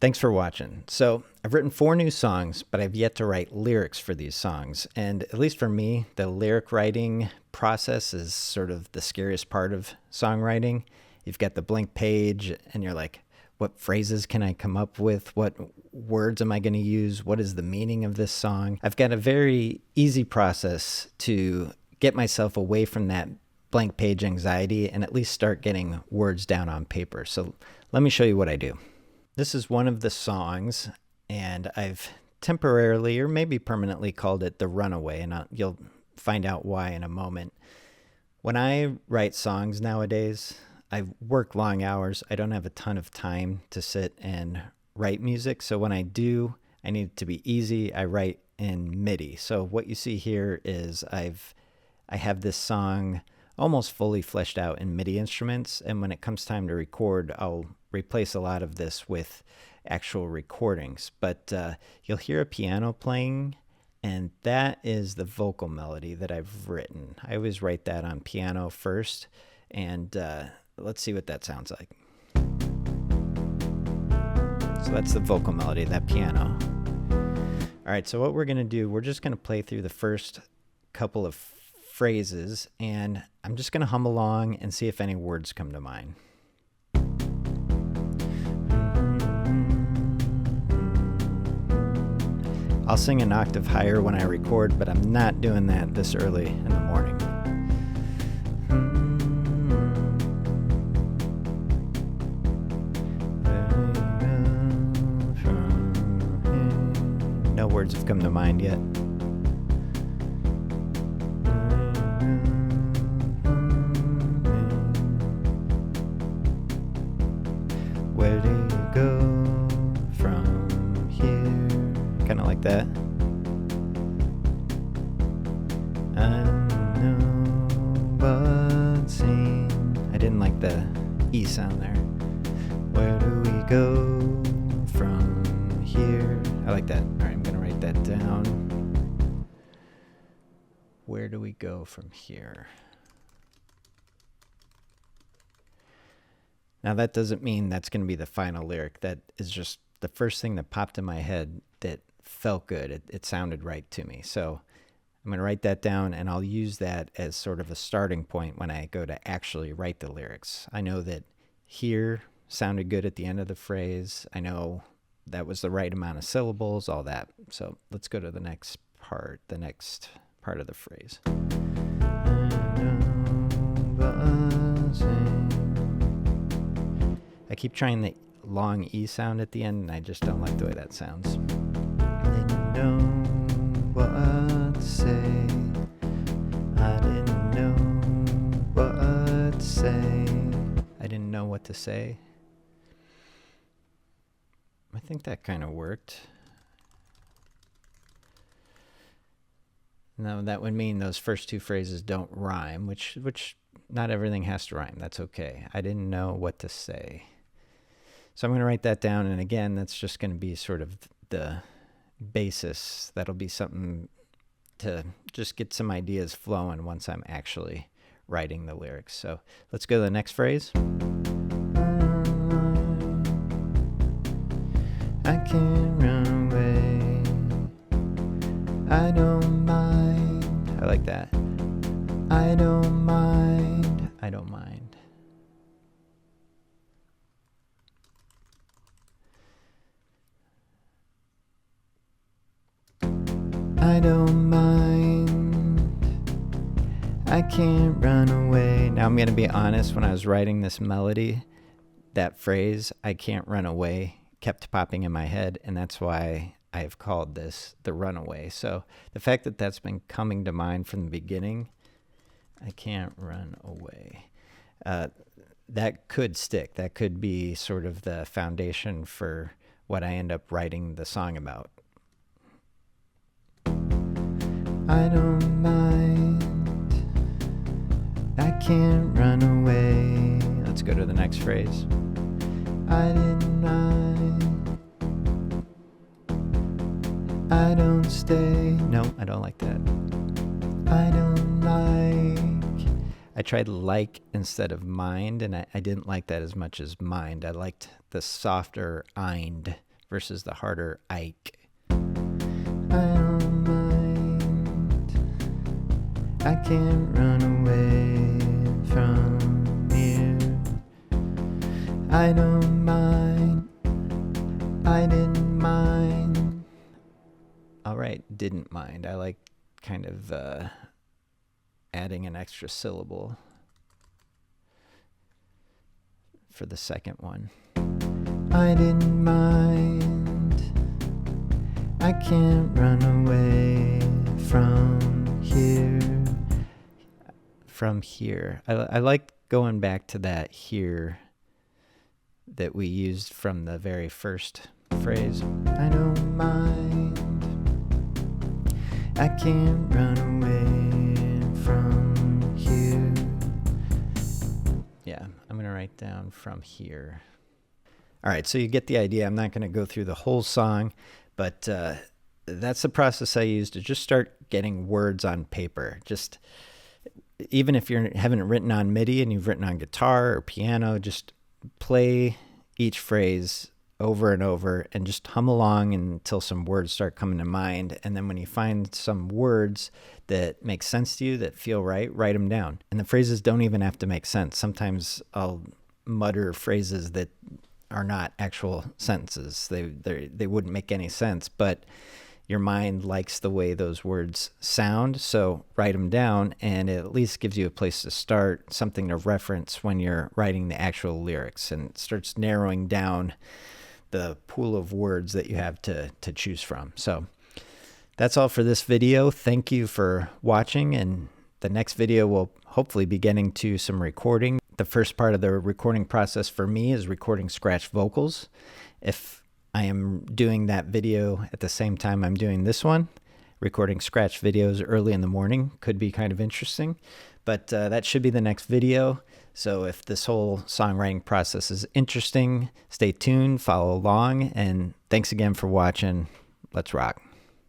Thanks for watching. So I've written 4 new songs, but I've yet to write lyrics for these songs. And at least for me, the lyric writing process is sort of the scariest part of songwriting. You've got the blank page and you're like, what phrases can I come up with? What words am I going to use? What is the meaning of this song? I've got a very easy process to get myself away from that blank page anxiety and at least start getting words down on paper. So let me show you what I do. This is one of the songs, and I've temporarily or maybe permanently called it The Runaway, and you'll find out why in a moment. When I write songs nowadays, I work long hours. I don't have a ton of time to sit and write music, so when I do, I need it to be easy. I write in MIDI. So what you see here is I have this song almost fully fleshed out in MIDI instruments, and when it comes time to record, I'll replace a lot of this with actual recordings. But you'll hear a piano playing, and that is the vocal melody that I've written. I always write that on piano first, and let's see what that sounds like. So that's the vocal melody, that piano. All right, so what we're going to do, we're just going to play through the first couple of phrases, and I'm just going to hum along and see if any words come to mind. I'll sing an octave higher when I record, but I'm not doing that this early in the morning. No words have come to mind yet. Where do you go from here? Kind of like that. I don't know what scene. I didn't like the E sound there. Where do we go from here? I like that. All right, I'm going to write that down. Where do we go from here? Now, that doesn't mean that's going to be the final lyric. That is just the first thing that popped in my head that felt good. It sounded right to me. So I'm going to write that down, and I'll use that as sort of a starting point when I go to actually write the lyrics. I know that here sounded good at the end of the phrase. I know that was the right amount of syllables, all that. So let's go to the next part of the phrase. I keep trying the long E sound at the end, and I just don't like the way that sounds. Didn't know what to say. I didn't know what to say. I didn't know what to say. I think that kind of worked. Now, that would mean those first 2 phrases don't rhyme, which not everything has to rhyme. That's okay. I didn't know what to say. So I'm going to write that down, and again, that's just going to be sort of the basis. That'll be something to just get some ideas flowing once I'm actually writing the lyrics. So let's go to the next phrase. I can't run away. I don't mind. I like that. I don't mind. I don't mind. I don't mind. I can't run away. Now I'm going to be honest, when I was writing this melody, that phrase, I can't run away, kept popping in my head, and that's why I've called this The Runaway. So the fact that that's been coming to mind from the beginning, I can't run away, that could stick. That could be sort of the foundation for what I end up writing the song about. I don't mind. I can't run away. Let's go to the next phrase. I didn't mind. I don't stay. No, I don't like that. I don't like. I tried like instead of mind, and I didn't like that as much as mind. I liked the softer "ind" versus the harder Ike. I don't mind. I can't run away from here. I don't mind. I didn't mind. All right, didn't mind. I like kind of adding an extra syllable for the second one. I didn't mind. I can't run away from here. From here. I like going back to that here that we used from the very first phrase. I don't mind. I can't run away from here. Yeah, I'm going to write down from here. All right, so you get the idea. I'm not going to go through the whole song, but that's the process I use to just start getting words on paper. Just even if you haven't written on MIDI and you've written on guitar or piano, just play each phrase over and over and just hum along until some words start coming to mind. And then when you find some words that make sense to you, that feel right, write them down. And the phrases don't even have to make sense. Sometimes I'll mutter phrases that are not actual sentences. They wouldn't make any sense, but your mind likes the way those words sound, so write them down, and it at least gives you a place to start, something to reference when you're writing the actual lyrics, and it starts narrowing down the pool of words that you have to choose from. So that's all for this video. Thank you for watching, and the next video will hopefully be getting to some recording. The first part of the recording process for me is recording scratch vocals. If I am doing that video at the same time I'm doing this one, recording scratch videos early in the morning could be kind of interesting, but that should be the next video. So if this whole songwriting process is interesting, stay tuned, follow along, and thanks again for watching. Let's rock.